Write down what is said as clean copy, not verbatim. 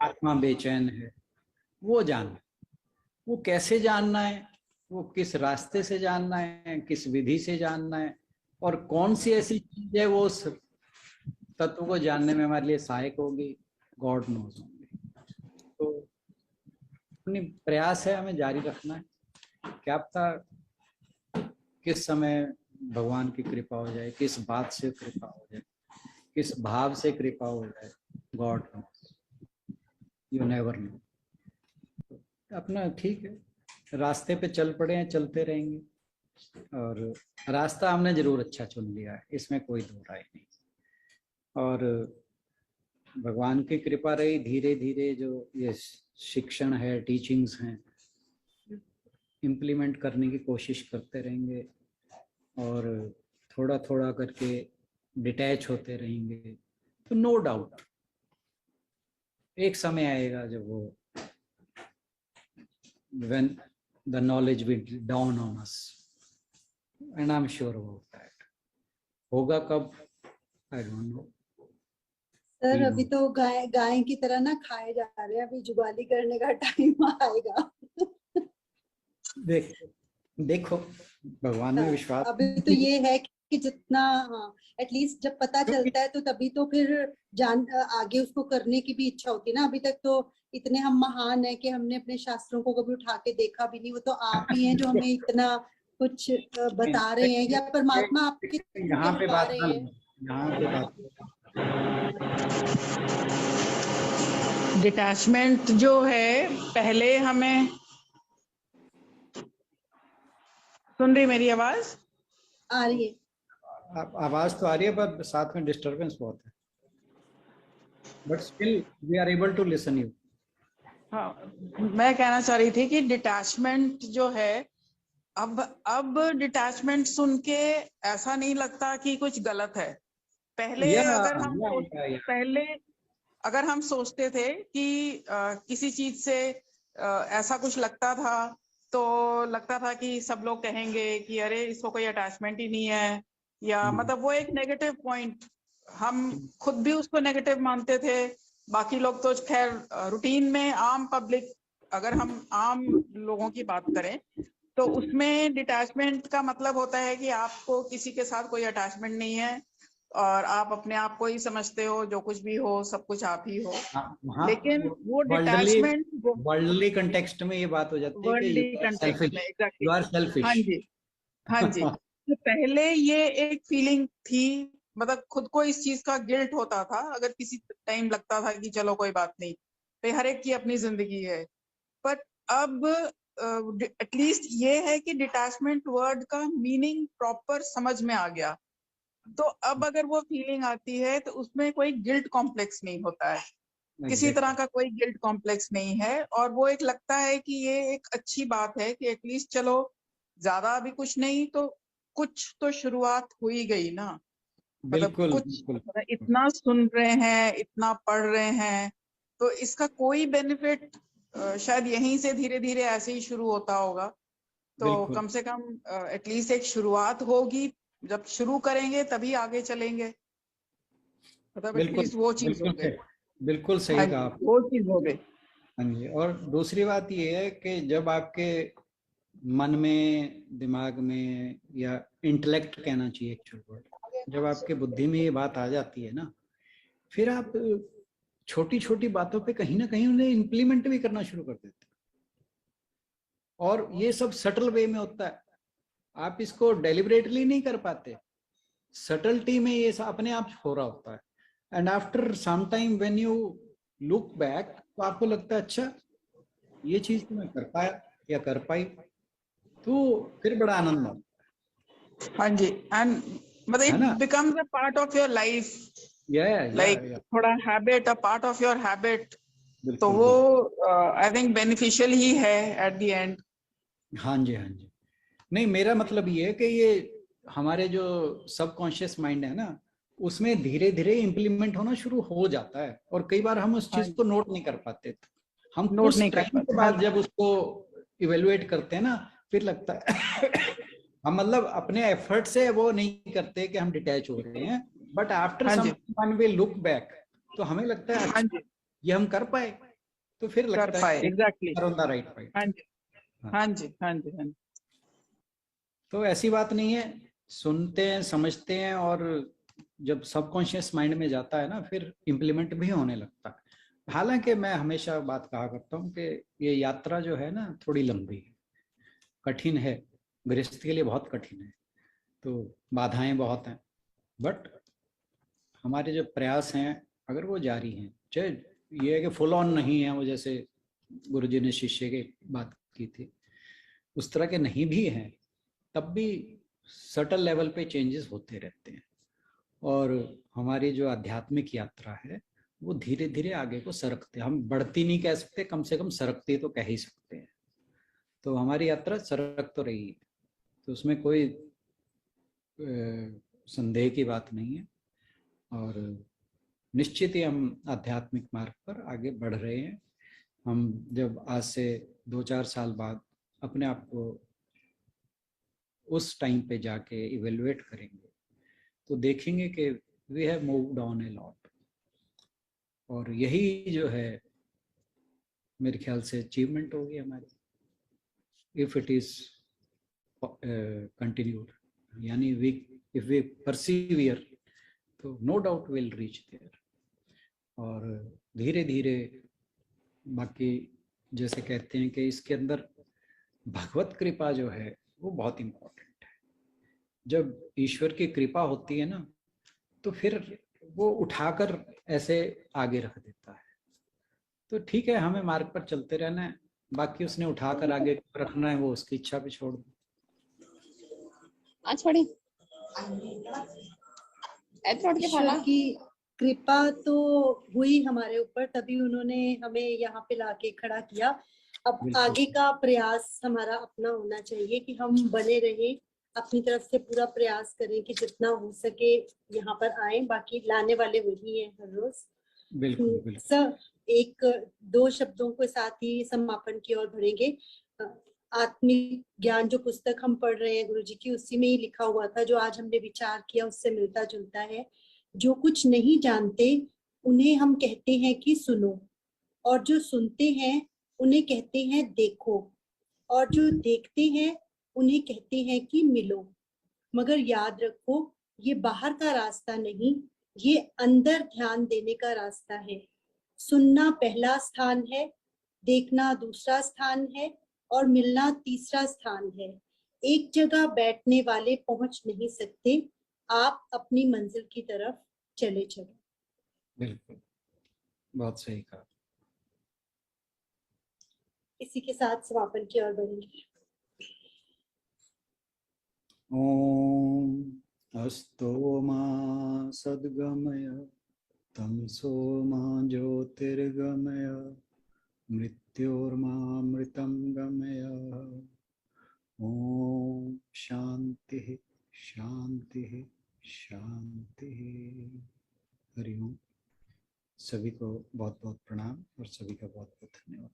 आत्मा बेचैन है, वो जानना। वो कैसे जानना है, वो किस रास्ते से जानना है, किस विधि से जानना है, और कौन सी ऐसी चीज है वो उस तत्व को जानने में हमारे लिए सहायक होगी, गॉड नोज होंगे। तो अपनी प्रयास है हमें जारी रखना है। क्या पता किस समय भगवान की कृपा हो जाए, किस बात से कृपा हो जाए, किस भाव से कृपा हो जाए, God knows, you never know. अपना ठीक है, रास्ते पे चल पड़े हैं, चलते रहेंगे, और रास्ता हमने जरूर अच्छा चुन लिया है, इसमें कोई दो राय नहीं। और भगवान की कृपा रही, धीरे धीरे जो ये शिक्षण है, टीचिंग्स हैं, इम्प्लीमेंट करने की कोशिश करते रहेंगे, और थोड़ा थोड़ा करके डिटैच होते रहेंगे, तो नो डाउट एक समय आएगा जब वो when the knowledge will dawn on us, and I'm sure about that. होगा कब, I don't know. सर अभी तो गाय गाय की तरह ना खाए जा रहे हैं, अभी जुगाली करने का टाइम आएगा। देखो भगवान में विश्वास। अभी तो ये है कि जितना एटलीस्ट जब पता चलता है तो तभी तो फिर जान आगे उसको करने की भी इच्छा होती है ना। अभी तक तो इतने हम महान है कि हमने अपने शास्त्रों को कभी उठा के देखा भी नहीं, वो तो आप ही हैं जो हमें इतना कुछ बता रहे हैं, या परमात्मा आपके यहाँ पे बात रहे हैं। यहाँ पे बात डिटैचमेंट जो है, पहले हमें सुन रही मेरी आवाज आ रही है? आवाज तो आ रही है पर साथ में डिस्टरबेंस बहुत है, but still we are able to listen you. हाँ, मैं कहना चाह रही थी कि डिटैचमेंट जो है, अब डिटैचमेंट सुन के ऐसा नहीं लगता कि कुछ गलत है। पहले अगर हम सोचते थे कि किसी चीज से ऐसा कुछ लगता था, तो लगता था कि सब लोग कहेंगे कि अरे इसको कोई अटैचमेंट ही नहीं है, या मतलब वो एक नेगेटिव पॉइंट, हम खुद भी उसको नेगेटिव मानते थे। बाकी लोग तो खैर रूटीन में, आम पब्लिक, अगर हम आम लोगों की बात करें तो उसमें डिटैचमेंट का मतलब होता है कि आपको किसी के साथ कोई अटैचमेंट नहीं है और आप अपने आप को ही समझते हो, जो कुछ भी हो सब कुछ आप ही हो। लेकिन वो डिटैचमेंट वर्ल्डली कंटेक्स्ट में ये बात हो जाती है कि यू आर सेल्फिश। हाँ जी, हाँ जी। तो पहले ये एक फीलिंग थी, मतलब खुद को इस चीज का गिल्ट होता था अगर किसी टाइम लगता था कि चलो कोई बात नहीं, तो हर एक की अपनी जिंदगी है। बट अब एटलीस्ट ये है कि डिटैचमेंट वर्ड का मीनिंग प्रॉपर समझ में आ गया। तो अब अगर वो फीलिंग आती है तो उसमें कोई गिल्ट कॉम्प्लेक्स नहीं होता है, किसी तरह का कोई गिल्ट कॉम्प्लेक्स नहीं है। और वो एक लगता है कि ये एक अच्छी बात है कि एटलीस्ट चलो ज्यादा अभी कुछ नहीं तो कुछ तो शुरुआत हो ही गई ना। मतलब कुछ इतना सुन रहे हैं, इतना पढ़ रहे हैं, तो इसका कोई बेनिफिट शायद यहीं से धीरे धीरे ऐसे ही शुरू होता होगा। तो कम से कम एटलीस्ट एक शुरुआत होगी, जब शुरू करेंगे तभी आगे चलेंगे। मतलब एटलीस्ट वो चीज हो गई। बिल्कुल सही कहा, वो चीज हो गई। हाँ जी। और दूसरी बात ये है कि जब आपके मन में, दिमाग में, या इंटेलेक्ट कहना चाहिए एक्चुअल वर्ड, जब आपके बुद्धि में ये बात आ जाती है ना, फिर आप छोटी छोटी बातों पे कहीं ना कहीं उन्हें इम्प्लीमेंट भी करना शुरू कर देते हैं। और ये सब सटल वे में होता है, आप इसको डेलिबरेटली नहीं कर पाते, सटलिटी में ये अपने आप हो रहा होता है। And after some time when you look back, तो आपको लगता है अच्छा ये चीज तो मैं कर पाया या कर पाई, तो फिर बड़ा आनंद आता है। हाँ जी, एंड मतलब it becomes a part of your life, like थोड़ा habit, a part of your habit. तो वो आई थिंक बेनिफिशियल ही है एट द एंड। हाँ जी, हाँ जी। नहीं, मेरा मतलब ये है कि ये हमारे जो सबकॉन्शियस माइंड है ना, उसमें धीरे धीरे इम्प्लीमेंट होना शुरू हो जाता है, और कई बार हम उस चीज को नोट नहीं कर पाते। हम कुछ टाइम के बाद जब उसको इवेलुएट करते हैं ना, फिर लगता है हम मतलब अपने एफर्ट से वो नहीं करते कि हम डिटैच हो रहे हैं, but after some time we look back, तो हमें लगता है हाँ अच्छा जी, ये हम कर पाए, तो फिर कर लगता पाए, है exactly. On the right path. हाँ जी, हाँ। हाँ जी, हाँ जी, हाँ जी। तो ऐसी बात नहीं है, सुनते हैं समझते हैं, और जब सबकॉन्शियस माइंड में जाता है ना फिर इम्प्लीमेंट भी होने लगता है। हालांकि मैं हमेशा बात कहा करता हूँ कि ये यात्रा जो है ना थोड़ी लंबी है, कठिन है, गृहस्थ के लिए बहुत कठिन है, तो बाधाएं बहुत हैं, बट हमारे जो प्रयास हैं अगर वो जारी हैं, चाहे ये है कि फुल ऑन नहीं है वो, जैसे गुरुजी ने शिष्य की बात की थी उस तरह के नहीं भी हैं, तब भी सटल लेवल पे चेंजेस होते रहते हैं। और हमारी जो आध्यात्मिक यात्रा है वो धीरे धीरे आगे को सरकते, हम बढ़ती नहीं कह सकते, कम से कम सरकती तो कह ही सकते हैं। तो हमारी यात्रा सरक तो रही है, तो उसमें कोई संदेह की बात नहीं है, और निश्चित ही हम आध्यात्मिक मार्ग पर आगे बढ़ रहे हैं। हम जब आज से 2-4 साल बाद अपने आप को उस टाइम पे जाके इवेलुएट करेंगे तो देखेंगे कि we have moved on a lot, और यही जो है मेरे ख्याल से अचीवमेंट होगी हमारी, इफ इट इज कंटिन्यूड, यानी वी इफ वी परसीवियर तो no doubt will reach there. और धीरे धीरे बाकी जैसे कहते हैं कि इसके अंदर भगवत कृपा जो है वो बहुत इम्पोर्टेंट है। जब ईश्वर की कृपा होती है ना तो फिर वो उठाकर ऐसे आगे रख देता है। तो ठीक है, हमें मार्ग पर चलते रहना है, बाकी उसने उठाकर आगे रखना है वो उसकी इच्छा पे छोड़ दो। आज पढ़ी ईश्वर की कृपा तो हुई हमारे ऊपर, तभी उन्होंने हमें यहाँ पे लाके खड़ा किया। अब बिल्कुल। आगे का प्रयास हमारा अपना होना चाहिए कि हम बने रहे, अपनी तरफ से पूरा प्रयास करें कि जितना हो सके यहाँ पर आए, बाकी लाने वाले वही है हर रोज। बिल्कुल बिल्कुल। सर, एक दो शब्दों के साथ ही समापन की ओर बढ़ेंगे। आत्मिक ज्ञान जो पुस्तक हम पढ़ रहे हैं गुरुजी की, उसी में ही लिखा हुआ था, जो आज हमने विचार किया उससे मिलता जुलता है। जो कुछ नहीं जानते उन्हें हम कहते हैं कि सुनो, और जो सुनते हैं उन्हें कहते हैं देखो, और जो देखते हैं उन्हें कहते हैं कि मिलो। मगर याद रखो, ये बाहर का रास्ता नहीं, ये अंदर ध्यान देने का रास्ता है। सुनना पहला स्थान है, देखना दूसरा स्थान है, और मिलना तीसरा स्थान है। एक जगह बैठने वाले पहुंच नहीं सकते, आप अपनी मंजिल की तरफ चले चलो। बिल्कुल, बहुत सही कहा। इसी के साथ समापन की ओर बढ़ेंगे। ओम अस्तो मा सद्गमय तमसो मा ज्योतिर्गमय मृत्योर्मामृतं गमय। ओम शांति शांति शांति। हरि ओम। सभी को बहुत बहुत प्रणाम और सभी का बहुत बहुत धन्यवाद।